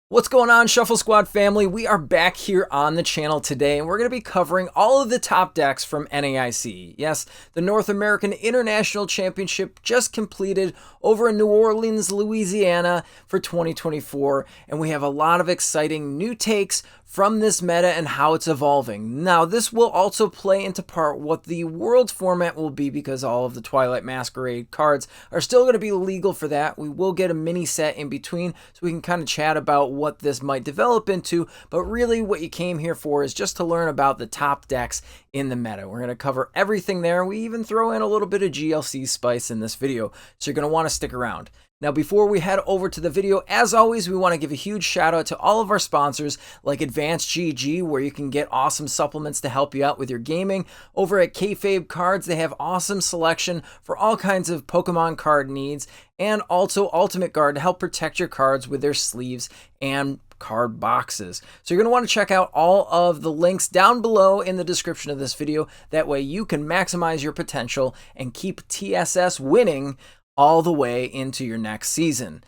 What's going on, Shuffle Squad family? We are back here on the channel today, and we're going to be covering all of the top decks from NAIC. Yes, the North American International Championship just completed over in New Orleans, Louisiana for 2024, and we have a lot of exciting new takes from this meta and how it's evolving. Now, this will also play into part what the Worlds format will be, because all of the Twilight Masquerade cards are still going to be legal for that. We will get a mini set in between, so we can kind of chat about what this might develop into, but really what you came here for is just to learn about the top decks in the meta. We're going to cover everything there. We even throw in a little bit of GLC spice in this video, so you're going to want to stick around. Now, before we head over to the video, as always, we want to give a huge shout out to all of our sponsors like Advanced GG, where you can get awesome supplements to help you out with your gaming. Over at Kayfabe Cards, they have awesome selection for all kinds of Pokemon card needs, and also Ultimate Guard to help protect your cards with their sleeves and card boxes. So you're going to want to check out all of the links down below in the description of this video. That way you can maximize your potential and keep TSS winning all the way into your next season.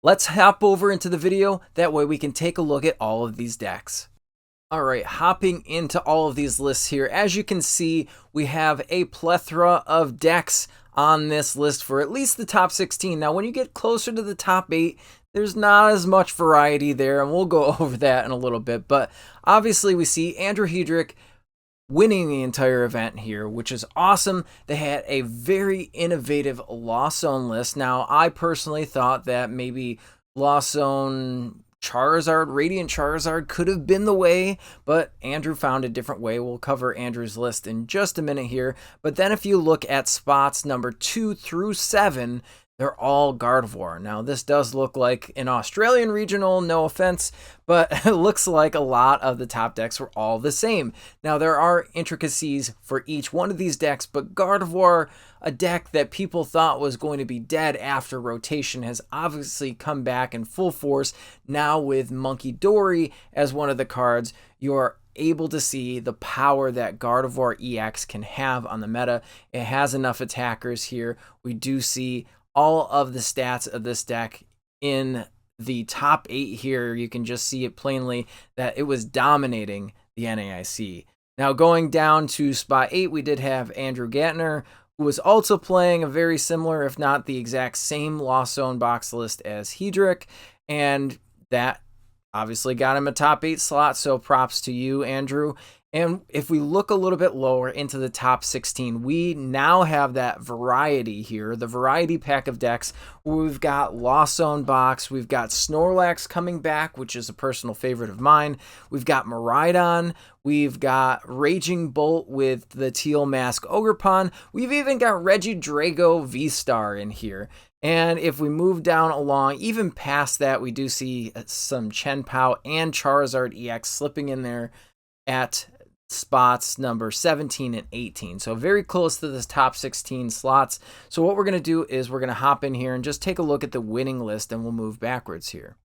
Let's hop over into the video. That way we can take a look at all of these decks. All right, hopping into all of these lists here. As you can see, we have a plethora of decks on this list for at least the top 16. Now, when you get closer to the top 8, there's not as much variety there, and we'll go over that in a little bit. But obviously, we see Andrew Hedrick winning the entire event here, which is awesome. They had a very innovative Lost Zone list. Now, I personally thought that maybe Lost Zone Charizard, Radiant Charizard could have been the way, but Andrew found a different way. We'll cover Andrew's list in just a minute here. But then if you look at spots number 2 through 7, they're all Gardevoir. Now, this does look like an Australian regional, no offense, but it looks like a lot of the top decks were all the same. Now, there are intricacies for each one of these decks, but Gardevoir, a deck that people thought was going to be dead after rotation, has obviously come back in full force. Now with Monkey Dory as one of the cards, you're able to see the power that Gardevoir EX can have on the meta. It has enough attackers here. We do see all of the stats of this deck in the top 8 here. You can just see it plainly that it was dominating the NAIC. Now, going down to spot 8, we did have Andrew Gantner, who was also playing a very similar, if not the exact same Lost Zone box list as Hedrick, and that obviously got him a top 8 slot, so props to you, Andrew. And if we look a little bit lower into the top 16, we now have that variety here, the variety pack of decks, where we've got Lost Zone box, we've got Snorlax coming back, which is a personal favorite of mine, we've got Miraidon, we've got Raging Bolt with the Teal Mask Ogerpon, we've even got Drago V-Star in here. And if we move down along, even past that, we do see some Chenpao and Charizard EX slipping in there at spots number 17 and 18. So very close to this top 16 slots. So what we're going to do is we're going to hop in here and just take a look at the winning list, and we'll move backwards here.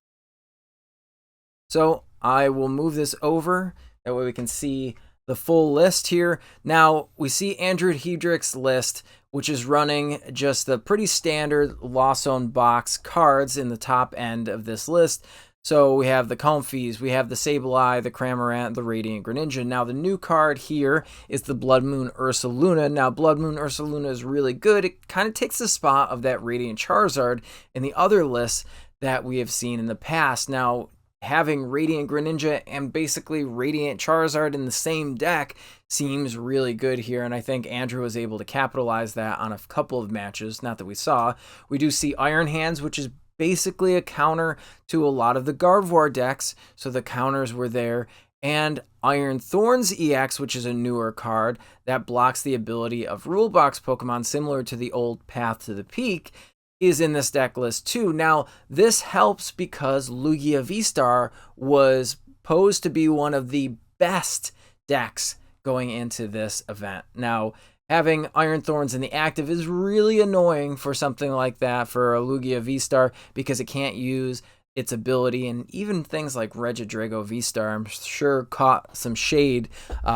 So I will move this over. That way we can see the full list here. Now we see Andrew Hedrick's list, which is running just the pretty standard Lost Zone box cards in the top end of this list. So we have the Comfeys, we have the Sableye, the Cramorant, the Radiant Greninja. Now the new card here is the Blood Moon Ursaluna. Now Blood Moon Ursaluna is really good. It kind of takes the spot of that Radiant Charizard in the other lists that we have seen in the past. Now, having Radiant Greninja and basically Radiant Charizard in the same deck seems really good here, and I think Andrew was able to capitalize that on a couple of matches, not that we saw. We do see Iron Hands, which is basically a counter to a lot of the Gardevoir decks, so the counters were there. And Iron Thorns EX, which is a newer card that blocks the ability of Rule Box Pokemon, similar to the old Path to the Peak, is in this deck list too. Now, this helps because Lugia V-Star was posed to be one of the best decks going into this event. Now, having Iron Thorns in the active is really annoying for something like that, for a Lugia V-Star, because it can't use its ability, and even things like Drago V-Star, I'm sure, caught some shade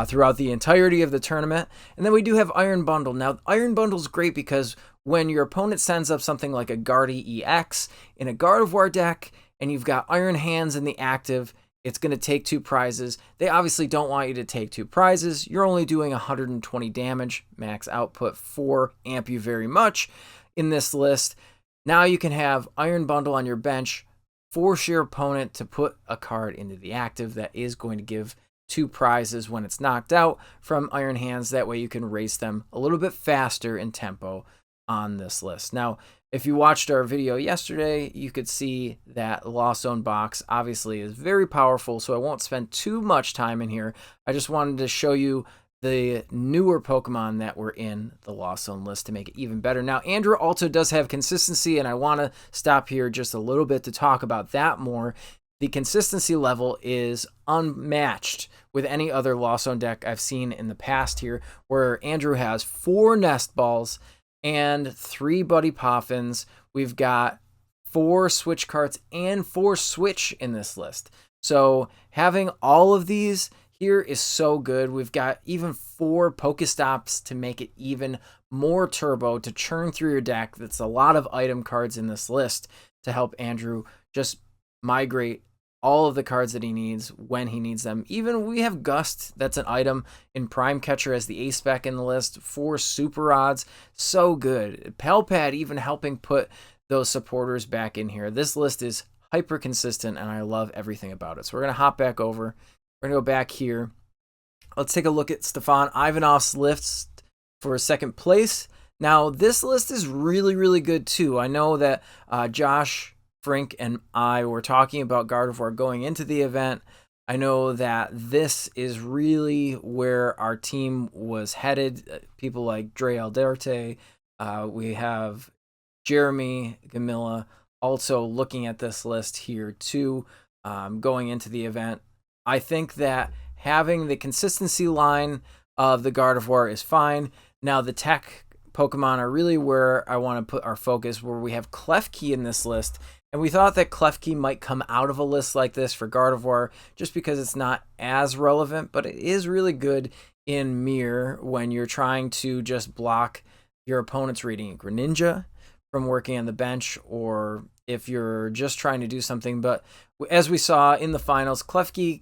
throughout the entirety of the tournament. And then we do have Iron Bundle. Now, Iron Bundle is great because when your opponent sends up something like a Guardy EX in a Gardevoir deck, and you've got Iron Hands in the active, it's going to take 2 prizes. They obviously don't want you to take 2 prizes. You're only doing 120 damage, max output for Amp You Very Much in this list. Now you can have Iron Bundle on your bench, force your opponent to put a card into the active that is going to give 2 prizes when it's knocked out from Iron Hands. That way you can race them a little bit faster in tempo on this list. Now, if you watched our video yesterday, you could see that Lost Zone box obviously is very powerful, so I won't spend too much time in here. I just wanted to show you the newer Pokemon that were in the Lost Zone list to make it even better. Now, Andrew also does have consistency, and I want to stop here just a little bit to talk about that more. The consistency level is unmatched with any other Lost Zone deck I've seen in the past here, where Andrew has 4 Nest Balls and 3 Buddy Poffins. We've got 4 Switch Carts and 4 Switch in this list. So having all of these here is so good. We've got even 4 Pokestops to make it even more turbo to churn through your deck. That's a lot of item cards in this list to help Andrew just migrate all of the cards that he needs when he needs them. Even we have Gust, that's an item in Prime Catcher as the ace spec in the list. 4 Super Rods, so good. Palpad even helping put those supporters back in here. This list is hyper consistent and I love everything about it. So we're going to hop back over. We're going to go back here. Let's take a look at Stefan Ivanov's list for 2nd place. Now, this list is really, really good too. I know that Josh, Frink, and I were talking about Gardevoir going into the event. I know that this is really where our team was headed. People like Dre Alderte, we have Jeremy Gamilla also looking at this list here too, going into the event. I think that having the consistency line of the Gardevoir is fine. Now, the tech Pokemon are really where I want to put our focus, where we have Klefki in this list. And we thought that Klefki might come out of a list like this for Gardevoir just because it's not as relevant, but it is really good in Mirror when you're trying to just block your opponent's Radiant Greninja from working on the bench, or if you're just trying to do something. But as we saw in the finals, Klefki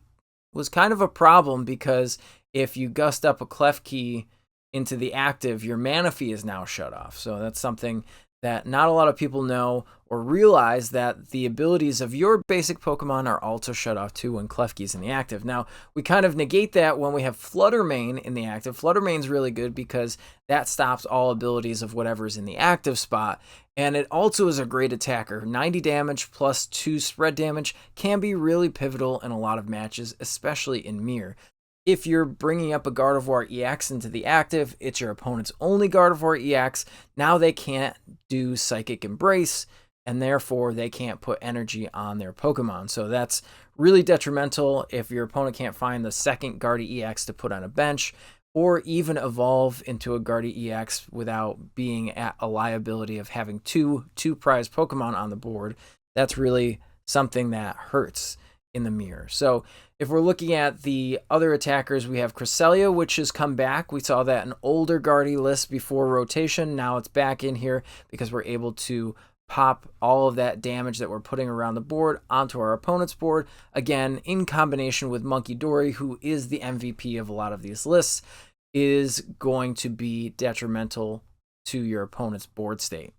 was kind of a problem because if you gust up a Klefki into the active, your Manaphy is now shut off. So that's something that not a lot of people know or realize, that the abilities of your basic Pokemon are also shut off too when Klefki's in the active. Now, we kind of negate that when we have Fluttermane in the active. Fluttermane's really good because that stops all abilities of whatever's in the active spot. And it also is a great attacker. 90 damage plus 2 spread damage can be really pivotal in a lot of matches, especially in Mirror. If you're bringing up a Gardevoir EX into the active, it's your opponent's only Gardevoir EX. Now they can't do Psychic Embrace, and therefore they can't put energy on their Pokemon. So that's really detrimental if your opponent can't find the second Guardy EX to put on a bench, or even evolve into a Guardy EX without being at a liability of having two prize Pokemon on the board. That's really something that hurts in the Mirror. So if we're looking at the other attackers, we have Cresselia, which has come back. We saw that in older Guardy lists before rotation. Now it's back in here because we're able to pop all of that damage that we're putting around the board onto our opponent's board. Again, in combination with Monkey Dory, who is the MVP of a lot of these lists, is going to be detrimental to your opponent's board state.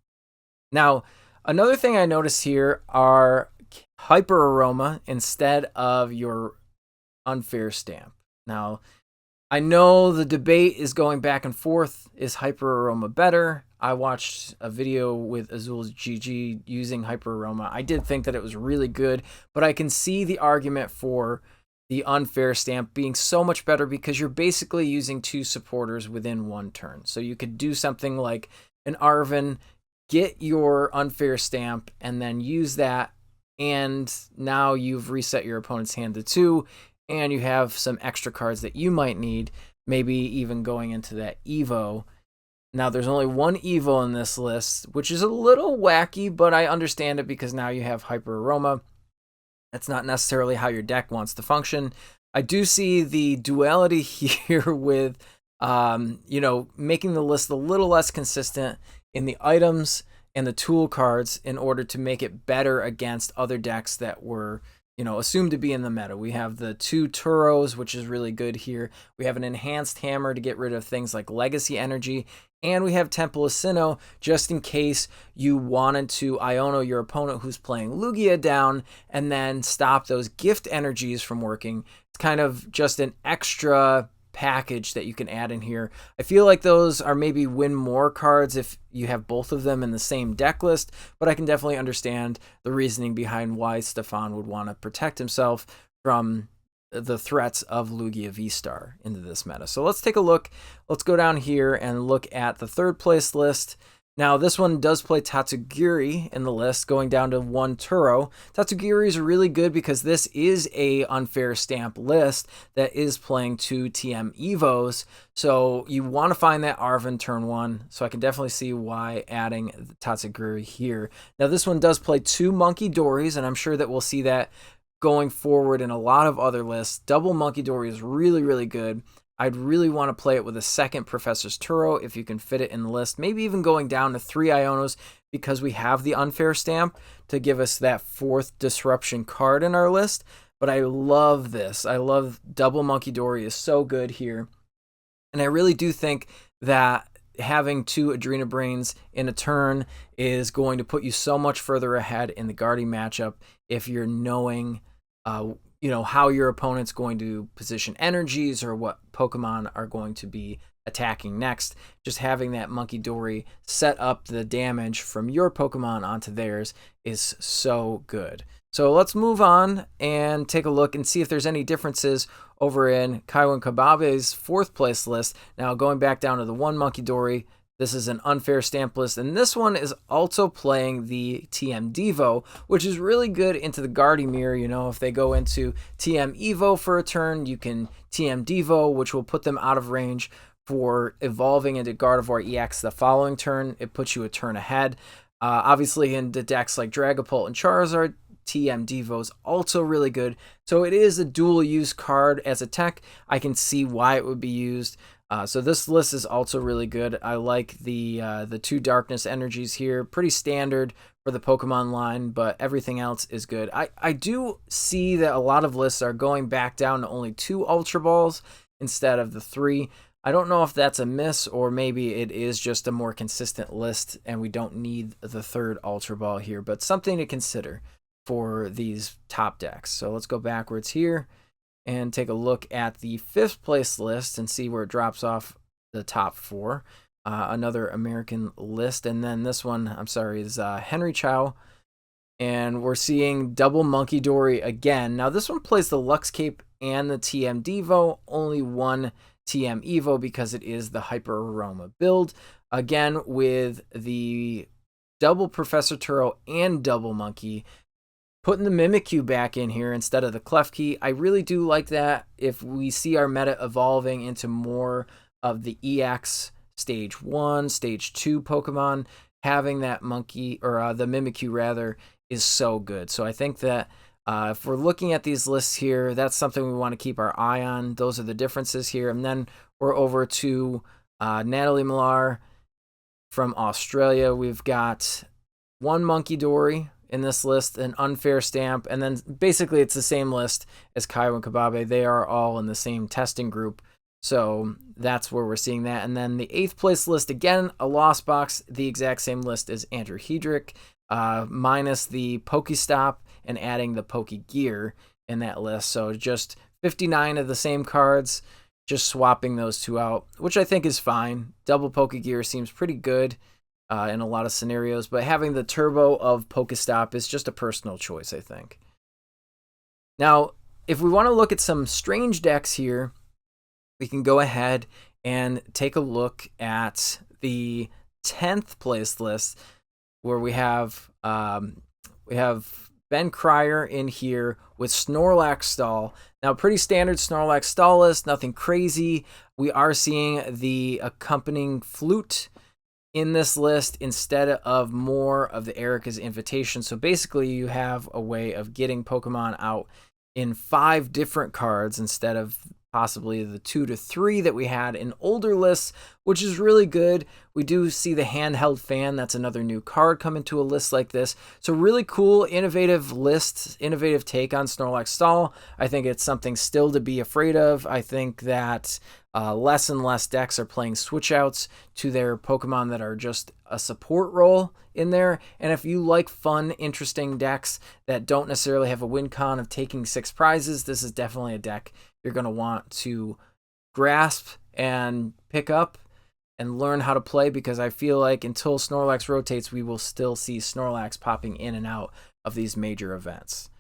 Now, another thing I noticed here are Hyper Aroma instead of your Unfair Stamp. Now, I know the debate is going back and forth. Is Hyper Aroma better? I watched a video with Azul's GG using Hyper Aroma. I did think that it was really good, but I can see the argument for the Unfair Stamp being so much better because you're basically using 2 supporters within 1 turn. So you could do something like an Arven, get your Unfair Stamp, and then use that, and now you've reset your opponent's hand to 2, and you have some extra cards that you might need, maybe even going into that Evo. Now, there's only 1 Evo in this list, which is a little wacky, but I understand it because now you have Hyper Aroma. That's not necessarily how your deck wants to function. I do see the duality here with, making the list a little less consistent in the items and the tool cards in order to make it better against other decks that were, you know, assumed to be in the meta. We have the 2 Turos, which is really good here. We have an enhanced hammer to get rid of things like legacy energy, and we have Temple of Sinnoh just in case you wanted to Iono your opponent who's playing Lugia down and then stop those gift energies from working. It's kind of just an extra package that you can add in here. I feel like those are maybe win more cards if you have both of them in the same deck list, but I can definitely understand the reasoning behind why Stefan would want to protect himself from the threats of Lugia V-Star into this meta. So let's take a look. Let's go down here and look at the 3rd place list. Now, this one does play Tatsugiri in the list, going down to 1 Turo. Tatsugiri is really good because this is a unfair stamp list that is playing 2 TM Evos. So you want to find that Arven turn 1. So I can definitely see why adding Tatsugiri here. Now, this one does play 2 Monkey Dories, and I'm sure that we'll see that going forward in a lot of other lists. Double Monkey Dory is really, really good. I'd really want to play it with a 2nd Professor's Turo if you can fit it in the list. Maybe even going down to 3 Ionos because we have the unfair stamp to give us that 4th disruption card in our list. But I love this. I love Double Monkey Dory is so good here. And I really do think that having 2 Adrena Brains in a turn is going to put you so much further ahead in the Guardy matchup if you're knowing you know, how your opponent's going to position energies or what Pokemon are going to be attacking next. Just having that Monkey Dory set up the damage from your Pokemon onto theirs is so good. So let's move on and take a look and see if there's any differences over in Kaiwan Kababe's 4th place list. Now going back down to the 1 Monkey Dory, this is an unfair stamp list, and this one is also playing the TM Devo, which is really good into the Gardevoir. You know, if they go into TM Evo for a turn, you can TM Devo, which will put them out of range for evolving into Gardevoir EX the following turn. It puts you a turn ahead. Obviously, in the decks like Dragapult and Charizard, TM Devo is also really good. So it is a dual use card as a tech. I can see why it would be used. So this list is also really good. I like the 2 darkness energies here. Pretty standard for the Pokemon line, but everything else is good. I do see that a lot of lists are going back down to only 2 Ultra Balls instead of the 3. I don't know if that's a miss or maybe it is just a more consistent list and we don't need the 3rd Ultra Ball here, but something to consider for these top decks. So let's go backwards here and take a look at the 5th place list and see where it drops off the top 4. Another American list. And then this one, I'm sorry, is Henry Chow. And we're seeing Double Monkey Dory again. Now this one plays the Lux Cape and the TM Devo. Only 1 TM Evo because it is the Hyper Aroma build. Again, with the double Professor Turo and double Monkey. Putting the Mimikyu back in here instead of the Klefki, I really do like that. If we see our meta evolving into more of the EX Stage 1, Stage 2 Pokemon, having that monkey, or the Mimikyu rather, is so good. So I think that if we're looking at these lists here, that's something we want to keep our eye on. Those are the differences here. And then we're over to Natalie Millar from Australia. We've got 1 Monkey Dory in this list, an unfair stamp, and then basically it's the same list as Kaiwan Kababe. They are all in the same testing group, so that's where we're seeing that. And then the 8th place list, again, a lost box, the exact same list as Andrew Hedrick, minus the Pokestop and adding the Pokegear in that list. So just 59 of the same cards, just swapping those 2 out, which I think is fine. Double Pokegear seems pretty good in a lot of scenarios, but having the turbo of Pokestop is just a personal choice, I think. Now, if we want to look at some strange decks here, we can go ahead and take a look at the 10th place list, where we have Ben Cryer in here with Snorlax stall. Now, pretty standard Snorlax stall list, nothing crazy. We are seeing the accompanying flute in this list instead of more of the Erica's Invitation. So basically you have a way of getting Pokemon out in 5 different cards instead of possibly the 2 to 3 that we had in older lists, which is really good. We do see the handheld fan. That's another new card coming to a list like this. So really cool, innovative list, innovative take on Snorlax Stall. I think it's something still to be afraid of. I think that less and less decks are playing switch outs to their Pokemon that are just a support role in there. And if you like fun, interesting decks that don't necessarily have a win con of taking 6 prizes, this is definitely a deck you're going to want to grasp and pick up and learn how to play, because I feel like until Snorlax rotates, we will still see Snorlax popping in and out of these major events.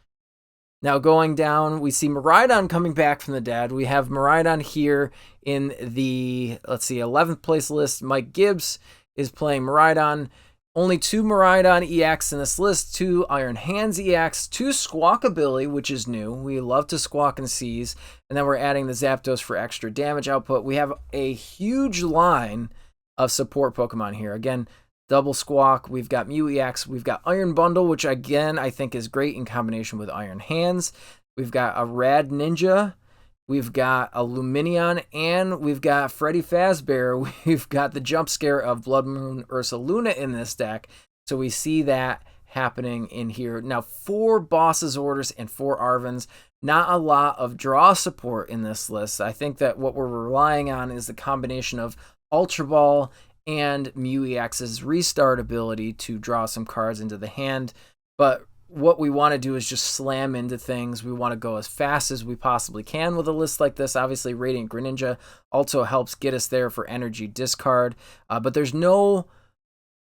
Now going down, we see Miraidon coming back from the dead. We have Miraidon here in the, 11th place list. Mike Gibbs is playing Miraidon. Only 2 Miraidon EX in this list, 2 Iron Hands EX, 2 Squawkabilly, which is new. We love to squawk and seize. And then we're adding the Zapdos for extra damage output. We have a huge line of support Pokemon here. Again, double Squawk, we've got Mew EX, we've got Iron Bundle, which again, I think is great in combination with Iron Hands. We've got a Rad Ninja, we've got a Lumineon, and we've got Freddy Fazbear. We've got the jump scare of Blood Moon Ursaluna in this deck. So we see that happening in here. Now, 4 Boss's Orders and 4 Arvins. Not a lot of draw support in this list. I think that what we're relying on is the combination of Ultra Ball and Mew EX's restart ability to draw some cards into the hand. But what we want to do is just slam into things. We want to go as fast as we possibly can with a list like this. Obviously, Radiant Greninja also helps get us there for energy discard. But there's no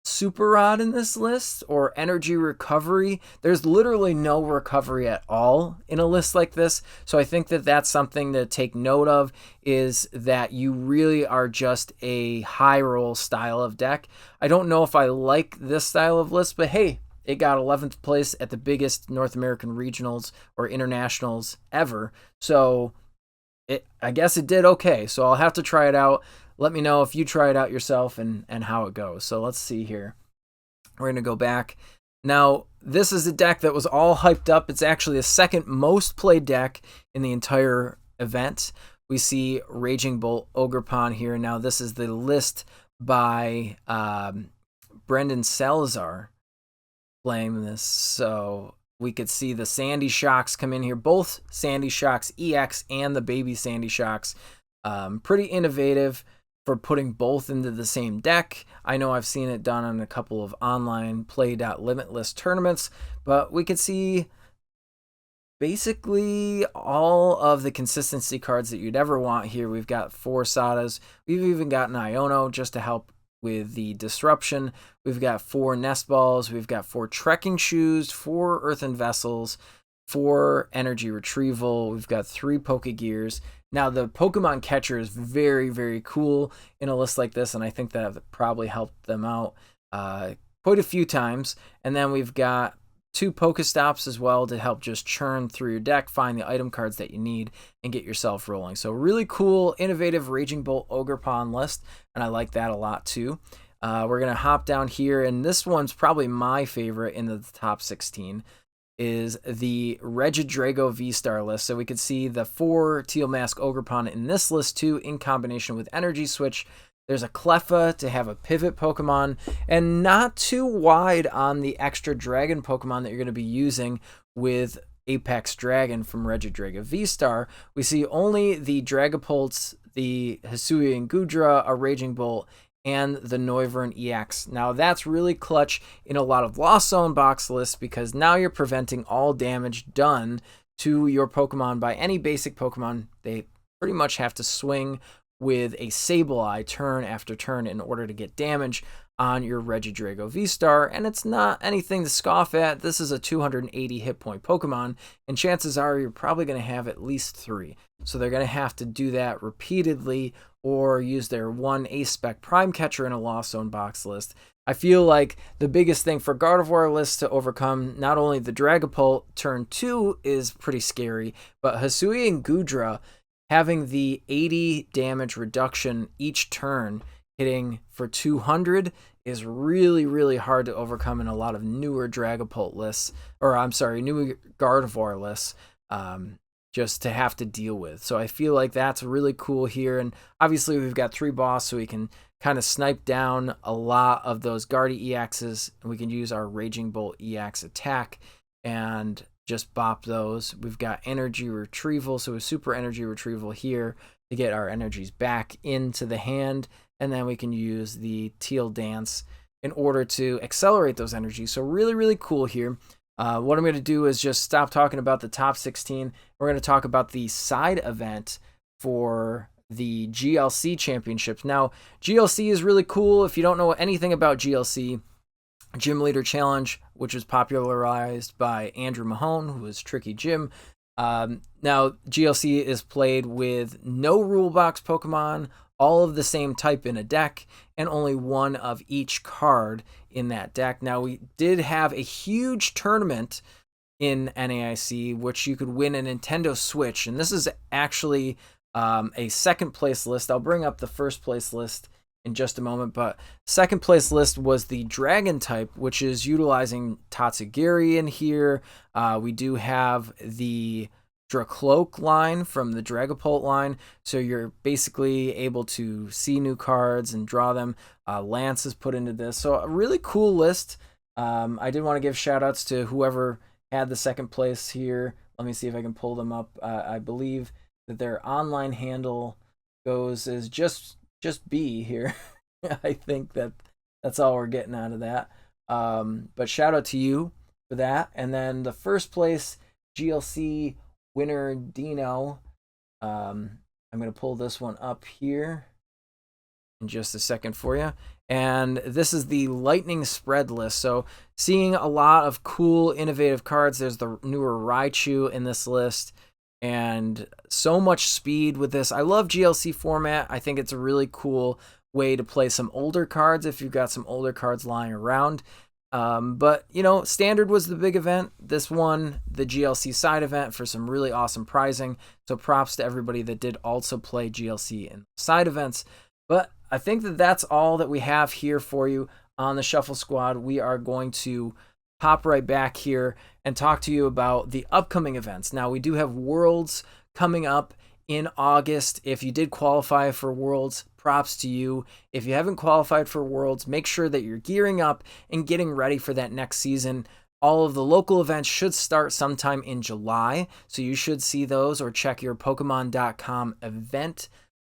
Super Rod in this list or energy recovery. There's literally no recovery at all in a list like this. So I think that that's something to take note of, is that you really are just a high roll style of deck. I don't know if I like this style of list, but hey, it got 11th place at the biggest North American regionals or internationals ever. So I guess it did okay. So I'll have to try it out. Let me know if you try it out yourself and how it goes. So let's see here. We're going to go back. Now, this is a deck that was all hyped up. It's actually the second most played deck in the entire event. We see Raging Bolt Ogerpon here. Now, this is the list by Brendan Salazar playing this. So we could see the Sandy Shocks come in here. Both Sandy Shocks EX and the baby Sandy Shocks. Pretty innovative for putting both into the same deck. I know I've seen it done on a couple of online Play.Limitless tournaments, but we could see basically all of the consistency cards that you'd ever want here. We've got 4 Sadas. We've even got an Iono just to help with the disruption. We've got 4 Nest Balls. We've got 4 Trekking Shoes, 4 Earthen Vessels, 4 Energy Retrieval. We've got 3 Pokegears. Now, the Pokemon Catcher is very, very cool in a list like this, and I think that probably helped them out quite a few times. And then we've got 2 Pokestops as well to help just churn through your deck, find the item cards that you need, and get yourself rolling. So really cool, innovative Raging Bolt Ogerpon list, and I like that a lot too. We're going to hop down here, and this one's probably my favorite in the top 16. Is the Regidrago V-Star list. So we could see the 4 Teal Mask Ogerpon in this list too, in combination with Energy Switch. There's a Cleffa to have a pivot Pokemon, and not too wide on the extra Dragon Pokemon that you're going to be using with Apex Dragon from Regidrago V-Star. We see only the Dragapults, the Hisuian Gudra, a Raging Bolt, and the Noivern EX. Now that's really clutch in a lot of Lost Zone box lists, because now you're preventing all damage done to your Pokemon by any basic Pokemon. They pretty much have to swing with a Sableye turn after turn in order to get damage on your Regidrago V-Star, and it's not anything to scoff at. This is a 280 hit point Pokemon, and chances are you're probably going to have at least 3. So they're going to have to do that repeatedly, or use their 1 Ace-Spec Prime Catcher in a Lost Zone box list. I feel like the biggest thing for Gardevoir lists to overcome, not only the Dragapult turn 2 is pretty scary, but Hisuian Gudra having the 80 damage reduction each turn, hitting for 200, is really, really hard to overcome in a lot of newer Dragapult lists, or I'm sorry, newer Gardevoir lists. just to have to deal with. So I feel like that's really cool here. And obviously we've got 3 boss, so we can kind of snipe down a lot of those Guardy EXs. And we can use our Raging Bolt EX attack and just bop those. We've got energy retrieval, so a super energy retrieval here to get our energies back into the hand. And then we can use the Teal Dance in order to accelerate those energies. So really, really cool here. What I'm going to do is just stop talking about the top 16. We're going to talk about the side event for the GLC championships. Now, GLC is really cool. If you don't know anything about GLC, Gym Leader Challenge, which was popularized by Andrew Mahone, who is Tricky Jim. Now, GLC is played with no rule box Pokemon, all of the same type in a deck, and only one of each card in that deck. Now, we did have a huge tournament in NAIC, which you could win a Nintendo Switch, and this is actually a second place list. I'll bring up the first place list in just a moment, but second place list was the Dragon type, which is utilizing Tatsugiri in here. We do have the Dracloak line from the Dragapult line, so you're basically able to see new cards and draw them. Lance is put into this, so a really cool list. I did want to give shout outs to whoever had the second place here. Let me see if I can pull them up. I believe that their online handle goes as just B here. I think that's all we're getting out of that. But shout out to you for that. And then the first place GLC winner Dino. I'm going to pull this one up here in just a second for you. And this is the Lightning Spread list. So seeing a lot of cool, innovative cards. There's the newer Raichu in this list. And so much speed with this. I love GLC format. I think it's a really cool way to play some older cards if you've got some older cards lying around. But, you know, Standard was the big event. This one, the GLC side event, for some really awesome prizing. So props to everybody that did also play GLC in side events. But I think that that's all that we have here for you on the Shuffle Squad. We are going to hop right back here and talk to you about the upcoming events. Now, we do have Worlds coming up in August. If you did qualify for Worlds, props to you. If you haven't qualified for Worlds, make sure that you're gearing up and getting ready for that next season. All of the local events should start sometime in July, so you should see those, or check your Pokemon.com event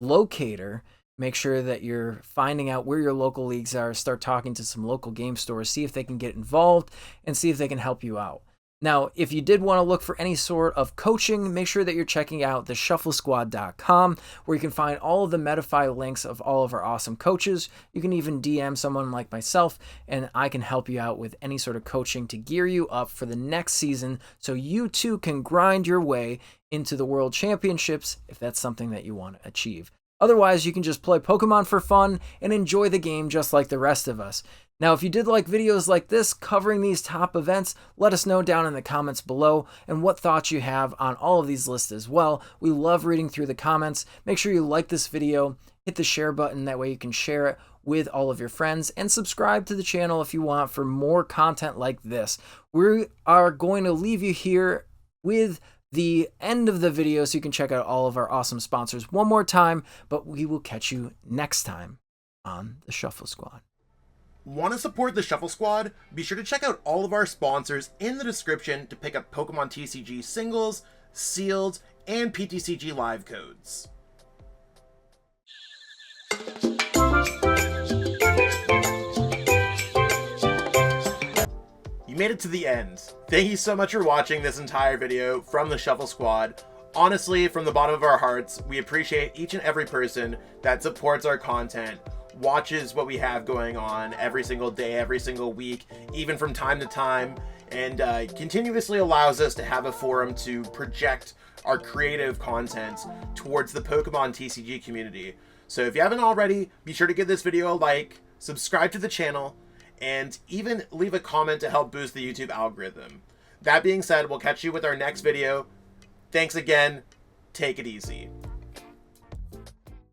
locator. Make sure that you're finding out where your local leagues are. Start talking to some local game stores, see if they can get involved, and see if they can help you out. Now, if you did want to look for any sort of coaching, make sure that you're checking out the shufflesquad.com, where you can find all of the Metafy links of all of our awesome coaches. You can even DM someone like myself, and I can help you out with any sort of coaching to gear you up for the next season, so you too can grind your way into the World Championships if that's something that you want to achieve. Otherwise, you can just play Pokemon for fun and enjoy the game just like the rest of us. Now, if you did like videos like this covering these top events, let us know down in the comments below and what thoughts you have on all of these lists as well. We love reading through the comments. Make sure you like this video, hit the share button, that way you can share it with all of your friends, and subscribe to the channel if you want for more content like this. We are going to leave you here with the end of the video so you can check out all of our awesome sponsors one more time, but we will catch you next time on the Shuffle Squad. Want to support the Shuffle Squad? Be sure to check out all of our sponsors in the description to pick up Pokemon TCG singles, sealed, and PTCG live codes. You made it to the end. Thank you so much for watching this entire video from the Shuffle Squad. Honestly, from the bottom of our hearts, we appreciate each and every person that supports our content, watches what we have going on every single day, every single week, even from time to time, and continuously allows us to have a forum to project our creative content towards the Pokemon TCG community. So if you haven't already, be sure to give this video a like, subscribe to the channel, and even leave a comment to help boost the YouTube algorithm. That being said, we'll catch you with our next video. Thanks again. Take it easy.